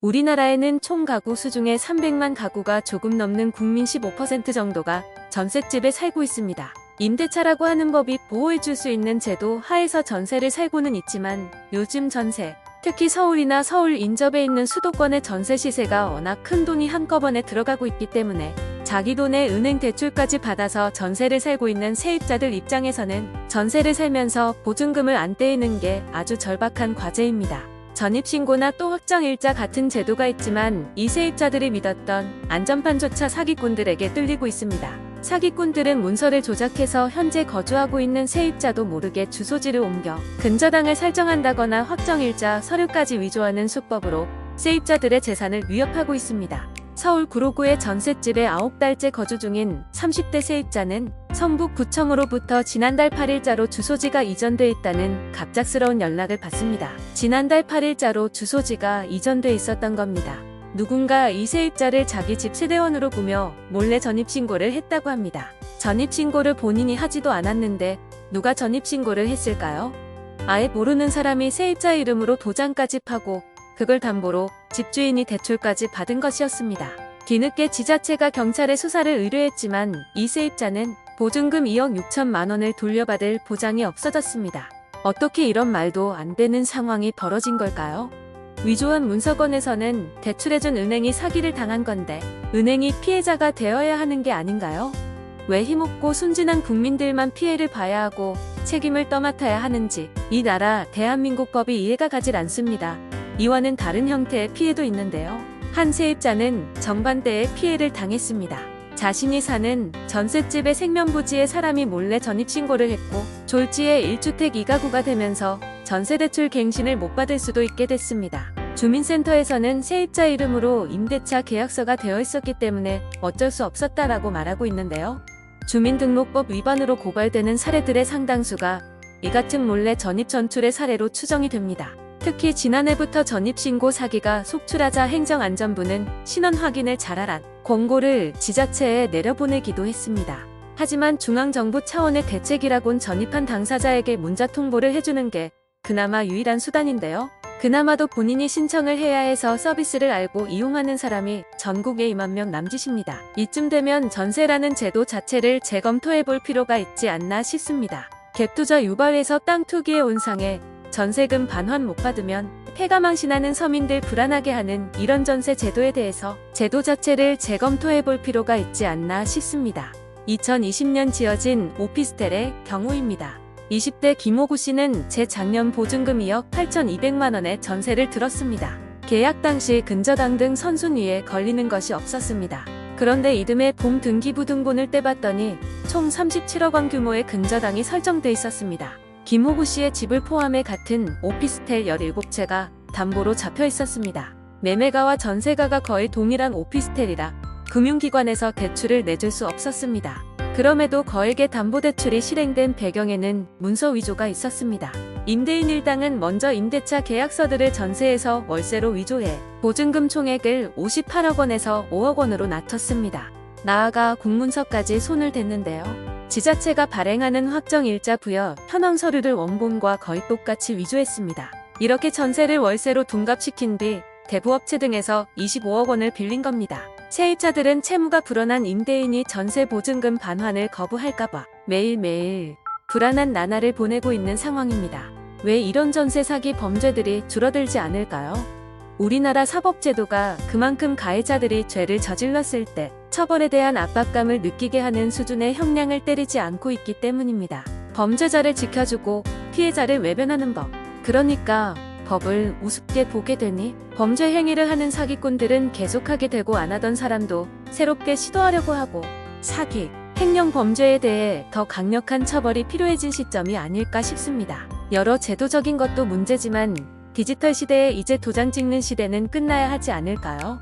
우리나라에는 총 가구 수 중에 300만 가구가 조금 넘는 국민 15% 정도가 전셋집에 살고 있습니다. 임대차라고 하는 법이 보호해줄 수 있는 제도 하에서 전세를 살고는 있지만 요즘 전세, 특히 서울이나 서울 인접에 있는 수도권의 전세 시세가 워낙 큰 돈이 한꺼번에 들어가고 있기 때문에 자기 돈에 은행 대출까지 받아서 전세를 살고 있는 세입자들 입장에서는 전세를 살면서 보증금을 안 떼이는 게 아주 절박한 과제입니다. 전입신고나 또 확정일자 같은 제도가 있지만 이 세입자들이 믿었던 안전판조차 사기꾼들에게 뚫리고 있습니다. 사기꾼들은 문서를 조작해서 현재 거주하고 있는 세입자도 모르게 주소지를 옮겨 근저당을 설정한다거나 확정일자 서류까지 위조하는 수법으로 세입자들의 재산을 위협하고 있습니다. 서울 구로구의 전셋집에 9달째 거주 중인 30대 세입자는 성북구청으로부터 지난달 8일자로 주소지가 이전돼 있다는 갑작스러운 연락을 받습니다. 지난달 8일자로 주소지가 이전돼 있었던 겁니다. 누군가 이 세입자를 자기 집 세대원으로 보며 몰래 전입신고를 했다고 합니다. 전입신고를 본인이 하지도 않았는데 누가 전입신고를 했을까요? 아예 모르는 사람이 세입자 이름으로 도장까지 파고 그걸 담보로 집주인이 대출까지 받은 것이었습니다. 뒤늦게 지자체가 경찰에 수사를 의뢰했지만 이 세입자는 보증금 2억 6천만 원을 돌려받을 보장이 없어졌습니다. 어떻게 이런 말도 안 되는 상황이 벌어진 걸까요? 위조한 문서건에서는 대출해준 은행이 사기를 당한 건데 은행이 피해자가 되어야 하는 게 아닌가요? 왜 힘없고 순진한 국민들만 피해를 봐야 하고 책임을 떠맡아야 하는지 이 나라 대한민국법이 이해가 가질 않습니다. 이와는 다른 형태의 피해도 있는데요. 한 세입자는 정반대의 피해를 당했습니다. 자신이 사는 전셋집의 생면부지에 사람이 몰래 전입신고를 했고 졸지에 1주택 2가구가 되면서 전세대출 갱신을 못 받을 수도 있게 됐습니다. 주민센터에서는 세입자 이름으로 임대차 계약서가 되어 있었기 때문에 어쩔 수 없었다라고 말하고 있는데요. 주민등록법 위반으로 고발되는 사례들의 상당수가 이 같은 몰래 전입 전출의 사례로 추정이 됩니다. 특히 지난해부터 전입신고 사기가 속출하자 행정안전부는 신원 확인을 잘하란 권고를 지자체에 내려보내기도 했습니다. 하지만 중앙정부 차원의 대책이라곤 전입한 당사자에게 문자 통보를 해주는 게 그나마 유일한 수단인데요. 그나마도 본인이 신청을 해야 해서 서비스를 알고 이용하는 사람이 전국에 2만 명 남짓입니다. 이쯤 되면 전세라는 제도 자체를 재검토해볼 필요가 있지 않나 싶습니다. 갭투자 유발해서 땅 투기에 온 상에 전세금 반환 못 받으면 폐가망신하는 서민들 불안하게 하는 이런 전세 제도에 대해서 제도 자체를 재검토해볼 필요가 있지 않나 싶습니다. 2020년 지어진 오피스텔의 경우입니다. 20대 김호구 씨는 재작년 보증금 2억 8,200만 원의 전세를 들었습니다. 계약 당시 근저당 등 선순위에 걸리는 것이 없었습니다. 그런데 이듬해 봄 등기부등본을 떼봤더니 총 37억 원 규모의 근저당이 설정돼 있었습니다. 김호구 씨의 집을 포함해 같은 오피스텔 17채가 담보로 잡혀 있었습니다. 매매가와 전세가가 거의 동일한 오피스텔이라 금융기관에서 대출을 내줄 수 없었습니다. 그럼에도 거액의 담보대출이 실행된 배경에는 문서 위조가 있었습니다. 임대인 일당은 먼저 임대차 계약서들을 전세에서 월세로 위조해 보증금 총액을 58억 원에서 5억 원으로 낮췄습니다. 나아가 공문서까지 손을 댔는데요. 지자체가 발행하는 확정일자 부여 현황 서류를 원본과 거의 똑같이 위조했습니다. 이렇게 전세를 월세로 둔갑시킨 뒤 대부업체 등에서 25억 원을 빌린 겁니다. 세입자들은 채무가 불어난 임대인이 전세 보증금 반환을 거부할까봐 매일매일 불안한 나날을 보내고 있는 상황입니다. 왜 이런 전세 사기 범죄들이 줄어들지 않을까요? 우리나라 사법제도가 그만큼 가해자들이 죄를 저질렀을 때 처벌에 대한 압박감을 느끼게 하는 수준의 형량을 때리지 않고 있기 때문입니다. 범죄자를 지켜주고 피해자를 외면하는 법. 그러니까 법을 우습게 보게 되니 범죄 행위를 하는 사기꾼들은 계속하게 되고 안 하던 사람도 새롭게 시도하려고 하고 사기, 횡령 범죄에 대해 더 강력한 처벌이 필요해진 시점이 아닐까 싶습니다. 여러 제도적인 것도 문제지만 디지털 시대에 이제 도장 찍는 시대는 끝나야 하지 않을까요?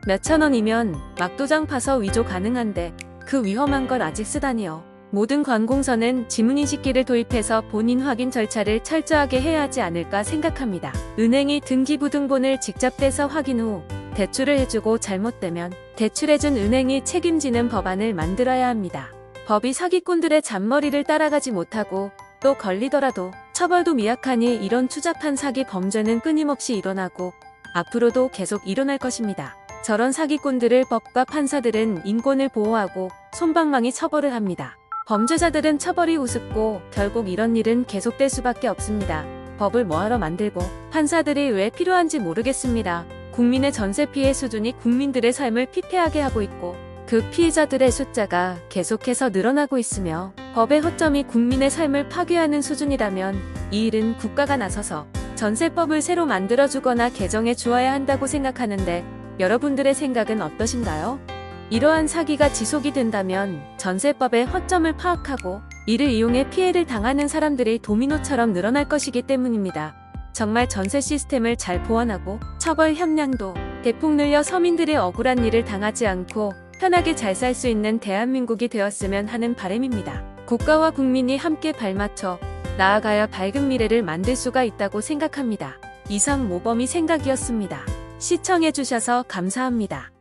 몇천 원이면 막 도장 파서 위조 가능한데 그 위험한 걸 아직 쓰다니요. 모든 관공서는 지문인식기를 도입해서 본인 확인 절차를 철저하게 해야 하지 않을까 생각합니다. 은행이 등기부등본을 직접 떼서 확인 후 대출을 해주고 잘못되면 대출해준 은행이 책임지는 법안을 만들어야 합니다. 법이 사기꾼들의 잔머리를 따라가지 못하고 또 걸리더라도 처벌도 미약하니 이런 추잡한 사기 범죄는 끊임없이 일어나고 앞으로도 계속 일어날 것입니다. 저런 사기꾼들을 법과 판사들은 인권을 보호하고 솜방망이 처벌을 합니다. 범죄자들은 처벌이 우습고 결국 이런 일은 계속될 수밖에 없습니다. 법을 뭐하러 만들고 판사들이 왜 필요한지 모르겠습니다. 국민의 전세 피해 수준이 국민들의 삶을 피폐하게 하고 있고 그 피해자들의 숫자가 계속해서 늘어나고 있으며 법의 허점이 국민의 삶을 파괴하는 수준이라면 이 일은 국가가 나서서 전세법을 새로 만들어주거나 개정해 주어야 한다고 생각하는데 여러분들의 생각은 어떠신가요? 이러한 사기가 지속이 된다면 전세법의 허점을 파악하고 이를 이용해 피해를 당하는 사람들이 도미노처럼 늘어날 것이기 때문입니다. 정말 전세 시스템을 잘 보완하고 처벌 형량도 대폭 늘려 서민들의 억울한 일을 당하지 않고 편하게 잘 살 수 있는 대한민국이 되었으면 하는 바람입니다. 국가와 국민이 함께 발맞춰 나아가야 밝은 미래를 만들 수가 있다고 생각합니다. 이상 모범이 생각이었습니다. 시청해주셔서 감사합니다.